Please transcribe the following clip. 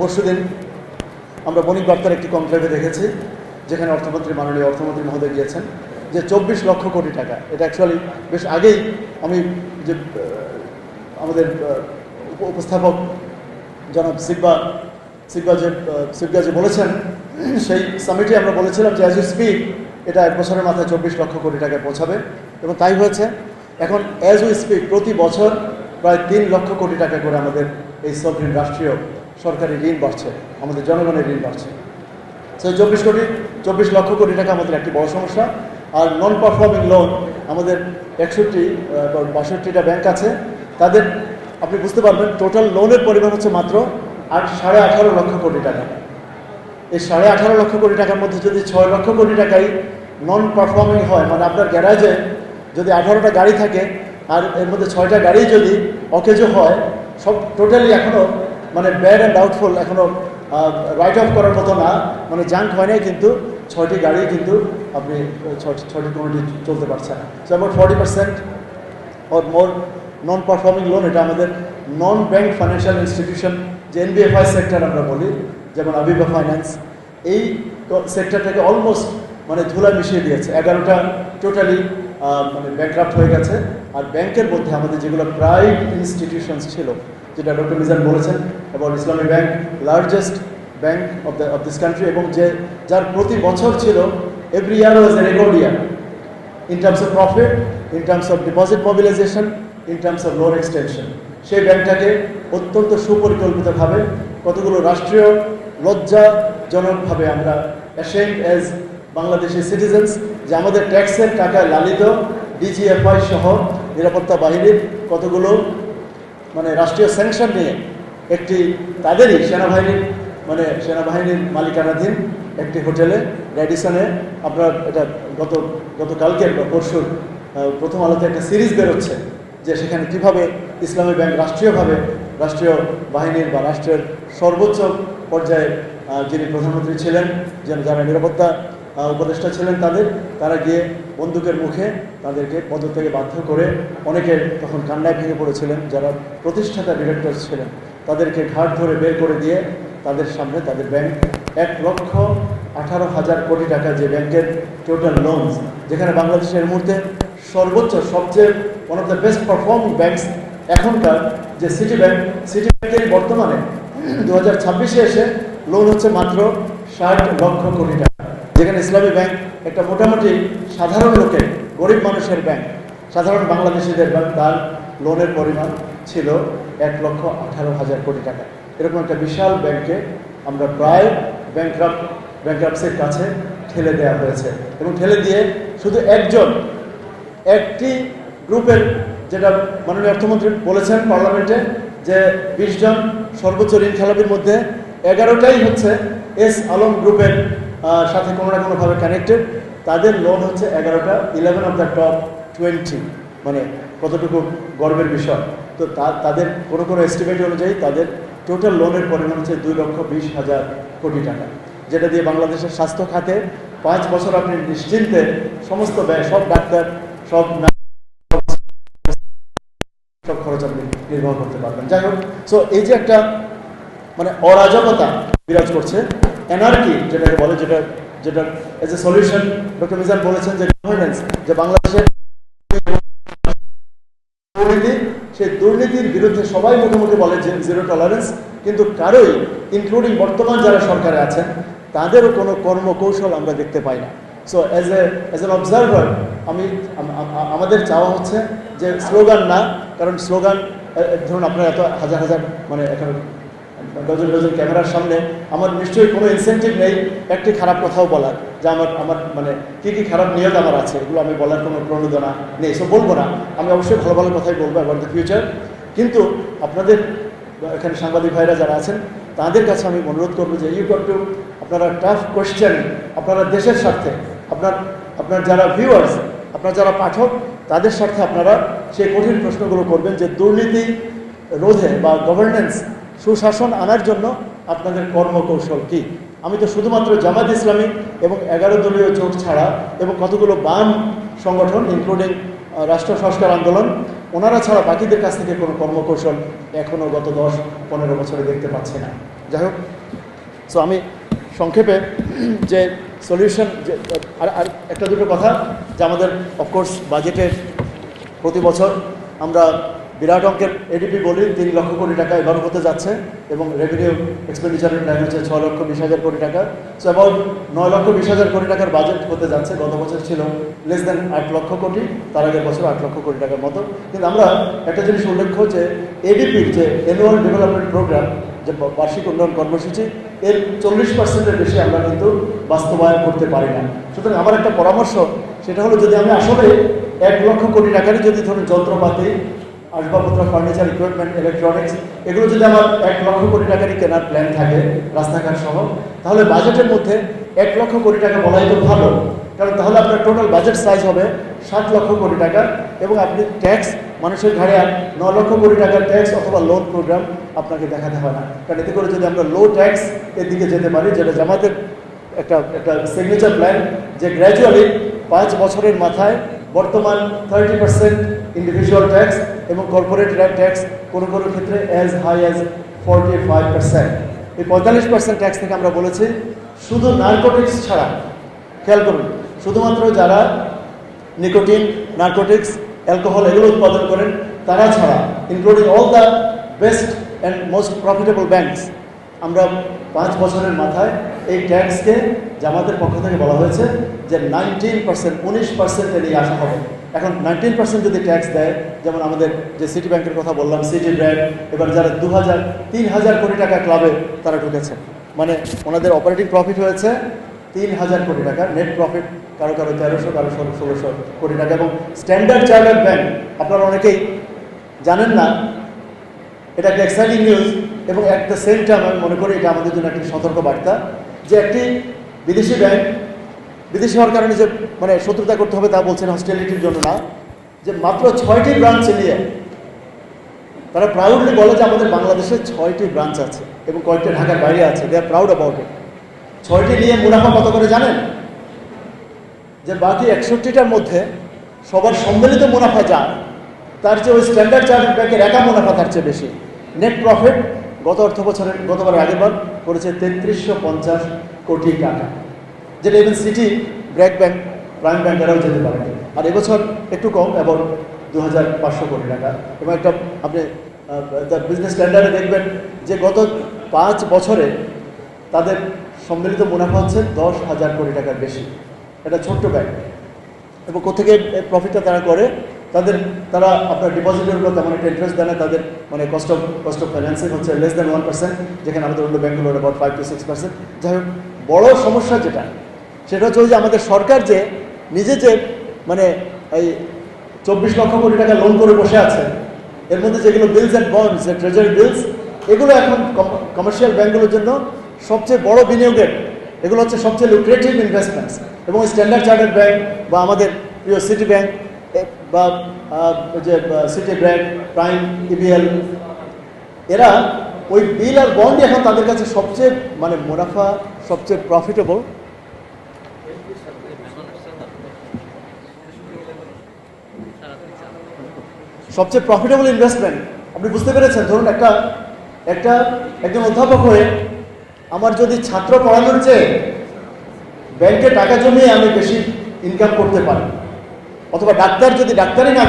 পরশুদিন আমরা বণিক বার্তার একটি কনক্লেভে দেখেছি, যেখানে মাননীয় অর্থমন্ত্রী মহোদয় গিয়েছেন, যে 24 লক্ষ কোটি টাকা। এটা অ্যাকচুয়ালি বেশ আগেই আমি যে আমাদের উপস্থাপক জনাব সিবগা যে বলেছেন, সেই সামিটে আমরা বলেছিলাম যে অ্যাজ ইউ স্পিক এটা 1 বছরের মাথায় 24 লক্ষ কোটি টাকায় পৌঁছাবে, এবং তাই হয়েছে। এখন অ্যাজ উই স্পিক প্রতি বছর প্রায় 3 লক্ষ কোটি টাকা করে আমাদের এই সভরেন রাষ্ট্রীয় সরকারি ঋণ বাড়ছে, আমাদের জনগণের ঋণ বাড়ছে। সেই 24 লক্ষ কোটি টাকা আমাদের একটি বড় সমস্যা। আর নন পারফর্মিং লোন আমাদের 62টা ব্যাংক আছে, তাদের আপনি বুঝতে পারবেন টোটাল লোনের পরিমাণ হচ্ছে মাত্র 18.5 লক্ষ কোটি টাকা। এই 18.5 লক্ষ কোটি টাকার মধ্যে যদি 6 লক্ষ কোটি টাকাই নন পারফর্মিং হয়, মানে আপনার গ্যারাজে যদি 18টা গাড়ি থাকে আর এর মধ্যে 6টা গাড়ি যদি অকেজো হয়, সব টোটালি এখনও মানে ব্যাড অ্যান্ড ডাউটফুল, এখনও রাইট অফ করার মতো না, মানে জাঙ্ক হয় নাই, কিন্তু 6টি গাড়ি কিন্তু আপনি 6টি কোনোটি চলতে পারছে না। So about 40% or more non performing loan, এটা আমাদের নন ব্যাংক ফাইন্যান্সিয়াল ইনস্টিটিউশন যে NBFI সেক্টর আমরা বলি, যেমন আবিবা ফাইন্যান্স, এই সেক্টরটাকে অলমোস্ট মানে ধুলা মিশিয়ে দিয়েছে। 11টা টোটালি মানে ব্যাংকরাপ্ট হয়ে গেছে। আর ব্যাংকের মধ্যে আমাদের যেগুলো প্রাইভেট ইনস্টিটিউশনস ছিল, যেটা ডক্টর মিজান বলেছেন about Islami bank, largest bank of this country, এবং যার প্রতি বছর ছিল every year was a record year in terms of profit, in terms of deposit mobilisation, in terms of loan extension. সেই ব্যাংকটাকে অত্যন্ত সুপরিকল্পিতভাবে কতগুলো রাষ্ট্রীয় লজ্জাজনকভাবে আমরা অ্যাশেমড অ্যাজ বাংলাদেশি সিটিজেন্স, যে আমাদের ট্যাক্সের টাকায় লালিত DGFI সহ নিরাপত্তা বাহিনীর কতগুলো মানে রাষ্ট্রীয় স্যাংশন নিয়ে একটি তাদেরই সেনাবাহিনীর মালিকানাধীন একটি হোটেলে র্যাডিসনে, আপনার এটা গতকালকের বা পরশুর প্রথম আলোতে একটা সিরিজ বেরোচ্ছে যে সেখানে কীভাবে ইসলামী ব্যাংক রাষ্ট্রীয়ভাবে রাষ্ট্রীয় বাহিনীর বা রাষ্ট্রের সর্বোচ্চ পর্যায়ে যিনি প্রধানমন্ত্রী ছিলেন, যারা নিরাপত্তা উপদেষ্টা ছিলেন, তারা গিয়ে বন্দুকের মুখে তাদেরকে পদত্যাগে বাধ্য করে, অনেকে তখন কান্নায় ভেঙে পড়েছিলেন, যারা প্রতিষ্ঠাতা ডিরেক্টর ছিলেন, তাদেরকে ঘাট ধরে বের করে দিয়ে তাদের সামনে তাদের ব্যাংক 1,18,000 কোটি টাকা, যে ব্যাংকের টোটাল লোনস, যেখানে বাংলাদেশের মুহূর্তে সর্বোচ্চ সবচেয়ে one of the best performing banks এখনকার যে সিটি ব্যাংকের বর্তমানে 2026-এ এসে লোন হচ্ছে মাত্র 60 লক্ষ কোটি টাকা, যেখানে ইসলামী ব্যাংক একটা মোটামুটি সাধারণ লোকের, গরিব মানুষের ব্যাংক, সাধারণ বাংলাদেশিদের ব্যাংক, তার লোনের পরিমাণ ছিল 1,18,000 কোটি টাকা। এরকম একটা বিশাল ব্যাংকে আমরা প্রায় ব্যাংকরাপসির কাছে ঠেলে দেওয়া হয়েছে, এবং ঠেলে দিয়ে শুধু একটি গ্রুপের, যেটা মাননীয় অর্থমন্ত্রী বলেছেন পার্লামেন্টে, যে 20 জন সর্বোচ্চ ঋণ খেলাপির মধ্যে 11টাই হচ্ছে এস আলম গ্রুপের সাথে কোনো না কোনোভাবে কানেক্টেড। তাদের লোন হচ্ছে 11 অফ দ্য টপ 20, মানে কতটুকু গর্বের বিষয়। তো তাদের কোনো এস্টিমেট অনুযায়ী তাদের টোটাল লোনের পরিমাণ হচ্ছে 2,20,000 কোটি টাকা, যেটা দিয়ে বাংলাদেশের স্বাস্থ্য খাতে 5 বছর আপনি নিশ্চিন্তে সমস্ত ব্যয়, সব ডাক্তার, সব খরচ আপনি নির্বাহ করতে পারবেন। যাই হোক, সো এই যে একটা মানে অরাজকতা বিরাজ করছে, এনার্কি যেটাকে বলে, যেটা as a solution doctor Mizan বলেছেন যে গভর্নেন্স, যে বাংলাদেশের দুর্নীতি, সেই দুর্নীতির বিরুদ্ধে সবাই মুখে বলে যে জিরো টলারেন্স, কিন্তু কারোই, ইনক্লুডিং বর্তমান যারা সরকারে আছেন, তাদেরও কোনো কর্মকৌশল আমরা দেখতে পাই না। সো অ্যাজ এন অবজারভার আমাদের চাওয়া হচ্ছে যে স্লোগান না, কারণ স্লোগান ধরুন আপনার এত হাজার মানে এখন ডজন ক্যামেরার সামনে আমার নিশ্চয়ই কোনো ইনসেন্টিভ নেই একটি খারাপ কথাও বলার, যে আমার মানে কী খারাপ নিয়ত আমার আছে, এগুলো আমি বলার কোনো প্রণোদনা নেই, সব বলবো না। আমি অবশ্যই ভালো কথাই বলবো অ্যাবাউট দ্য ফিউচার। কিন্তু আপনাদের এখানে সাংবাদিক ভাইরা যারা আছেন, তাদের কাছে আমি অনুরোধ করবো যে ইউ গট টু, আপনারা টাফ কোয়েশ্চেন, আপনারা দেশের স্বার্থে, আপনার যারা ভিউয়ার্স, আপনার যারা পাঠক, তাদের স্বার্থে আপনারা সেই কঠিন প্রশ্নগুলো করবেন যে দুর্নীতি রোধে বা গভর্নেন্স, সুশাসন আনার জন্য আপনাদের কর্মকৌশল কি। আমি তো শুধুমাত্র জামাত ইসলামী এবং 11 দলীয় জোট ছাড়া এবং কতগুলো বাম সংগঠন, ইনক্লুডিং রাষ্ট্র সংস্কার আন্দোলন ওনারা ছাড়া বাকিদের কাছ থেকে কোনো কর্মকৌশল এখনও গত 10-15 বছরে দেখতে পাচ্ছি না। যাই হোক, সো আমি সংক্ষেপে যে সলিউশন, যে আর একটা দুটো কথা, যে আমাদের অফকোর্স বাজেটের প্রতি বছর আমরা বিরাট অঙ্কের এডিপি বলি, 3 লক্ষ কোটি টাকা এবার হতে যাচ্ছে, এবং রেভিনিউ এক্সপেন্ডিচারের প্ল্যান হচ্ছে 6,20,000 কোটি টাকা। সো অ্যাবাউট 9,20,000 কোটি টাকার বাজেট হতে যাচ্ছে। গত বছর ছিল লেস দেন 8 লক্ষ কোটি, তার আগের বছর 8 লক্ষ কোটি টাকার মতো। কিন্তু আমরা একটা জিনিস উল্লেখ্য, যে এডিপির যে অ্যানুয়াল ডেভেলপমেন্ট প্রোগ্রাম, যে বার্ষিক উন্নয়ন কর্মসূচি, এর 40%-এর বেশি আমরা কিন্তু বাস্তবায়ন করতে পারি না। সুতরাং আমার একটা পরামর্শ, সেটা হলো, যদি আমি আসলে 1 লক্ষ কোটি টাকারই যদি ধরুন যন্ত্রপাতি, আসবাবপত্র, ফার্নিচার, ইকুইপমেন্ট, ইলেকট্রনিক্স, এগুলো যদি আমার 1 লক্ষ কোটি টাকারই কেনার প্ল্যান থাকে রাস্তাঘাট সহ, তাহলে বাজেটের মধ্যে 1 লক্ষ কোটি টাকা বলাই তো ভালো। কারণ তাহলে আপনার টোটাল বাজেট সাইজ হবে 7 লক্ষ কোটি টাকা, এবং আপনি ট্যাক্স মানুষের ঘাড়ে আর 9 লক্ষ কোটি টাকার ট্যাক্স অথবা লোন প্রোগ্রাম আপনাকে দেখাতে হয় না। কারণ এতে করে যদি আমরা লো ট্যাক্স এর দিকে যেতে পারি, যেটা জামাতের একটা সিগনেচার প্ল্যান, যে গ্র্যাজুয়ালি 5 বছরের মাথায় বর্তমান 30% ইন্ডিভিজুয়াল ট্যাক্স এবং কর্পোরেট ট্যাক্স কোনো কোনো ক্ষেত্রে অ্যাজ হাই অ্যাজ 45%। এই 45% ট্যাক্স থেকে আমরা বলেছি শুধু নার্কোটিক্স ছাড়া, খেয়াল করুন, শুধুমাত্র যারা নিকোটিন, নার্কোটিক্স, অ্যালকোহল এগুলো উৎপাদন করেন তারা ছাড়া, including all the best and most profitable banks, আমরা 5 বছরের মাথায় এই ট্যাক্সকে জামাতের পক্ষ থেকে বলা হয়েছে যে 19% নিয়ে আসা হবে। এখন 19% যদি ট্যাক্স দেয়, যেমন আমাদের যে সিটি ব্যাংকের কথা বললাম, সিটি ব্যাংক এবার যারা 3,000 কোটি টাকা ক্লাবে তারা ঢুকেছে, মানে ওনাদের অপারেটিং প্রফিট হয়েছে 3,000 কোটি টাকা, নেট প্রফিট কারো 1300, কারো 1600 কোটি টাকা। এবং স্ট্যান্ডার্ড চার্টার্ড ব্যাংক, আপনারা অনেকেই জানেন না, এটা একটা এক্সাইটিং নিউজ, এবং অ্যাট দ্য সেম টাইম আমি মনে করি এটা আমাদের জন্য একটি সতর্ক বার্তা, যে একটি বিদেশি ব্যাংক, বিদেশি হওয়ার কারণে যে মানে শত্রুতা করতে হবে তা বলছেন, হস্টিলিটির জন্য না, যে মাত্র 6টি ব্রাঞ্চ নিয়ে তারা প্রাউডলি বলে যে আমাদের বাংলাদেশে 6টি ব্রাঞ্চ আছে এবং কয়েকটি ঢাকার বাইরে আছে, দে আর প্রাউড অ্যাবাউট ইট। 6টি নিয়ে মুনাফা কত করে জানেন? যে বাকি 61টার মধ্যে সবার সম্মিলিত মুনাফা যা, তার চেয়ে ওই স্ট্যান্ডার্ড চার্টার্ড ব্যাংকের একা মুনাফা তার চেয়ে বেশি। নেট প্রফিট গত অর্থ বছরের, গতবার আগের বার করেছে 3350 কোটি টাকা, যেটা even city, BRAC bank, prime bank এরাও যেতে পারে। আর এবছর একটু কম, এবং 2,500 কোটি টাকা। এবং একটা আপনি বিজনেস স্ট্যান্ডার্ডে দেখবেন যে গত 5 বছরে তাদের সম্মিলিত মুনাফা হচ্ছে 10,000 কোটি টাকার বেশি। এটা ছোট্ট ব্যাংক, এবং কোথেকে প্রফিটটা তারা করে, তারা আপনার ডিপোজিটের উপর তেমন একটা ইন্টারেস্ট দেয় না, তাদের মানে কস্ট অফ ফাইন্যান্সিং হচ্ছে লেস দেন 1%, যেখানে আমাদের অন্য ব্যাংকগুলোর অ্যাবাউট 5 to 6%। যাই হোক, বড় সমস্যা যেটা, সেটা হচ্ছে ওই যে আমাদের সরকার যে নিজে যে মানে এই 24 লক্ষ কোটি টাকা লোন করে বসে আছে, এর মধ্যে যেগুলো বিলস অ্যান্ড বন্ডস, যে ট্রেজারি বিলস, এগুলো এখন কমার্শিয়াল ব্যাংকগুলোর জন্য সবচেয়ে বড় বিনিয়োগের, এগুলো হচ্ছে সবচেয়ে লুক্রেটিভ ইনভেস্টমেন্টস। এবং স্ট্যান্ডার্ড চার্টার্ড ব্যাংক বা আমাদের প্রিয় সিটি ব্যাংক বা যে সিটি ব্যাংক, প্রাইম, ইবিএল, এরা ওই বিল আর বন্ড এখন তাদের কাছে সবচেয়ে মানে মুনাফা, সবচেয়ে প্রফিটেবল। সবচেয়ে প্রফিটেবল ইনভেস্টমেন্ট। আপনি বুঝতে পেরেছেন? ধরুন একজন অধ্যাপক হয়ে আমার যদি ছাত্র পড়ানোর চেয়ে ব্যাংকে টাকা জমিয়ে আমি বেশি ইনকাম করতে পারি, অথবা ডাক্তার যদি ডাক্তারই না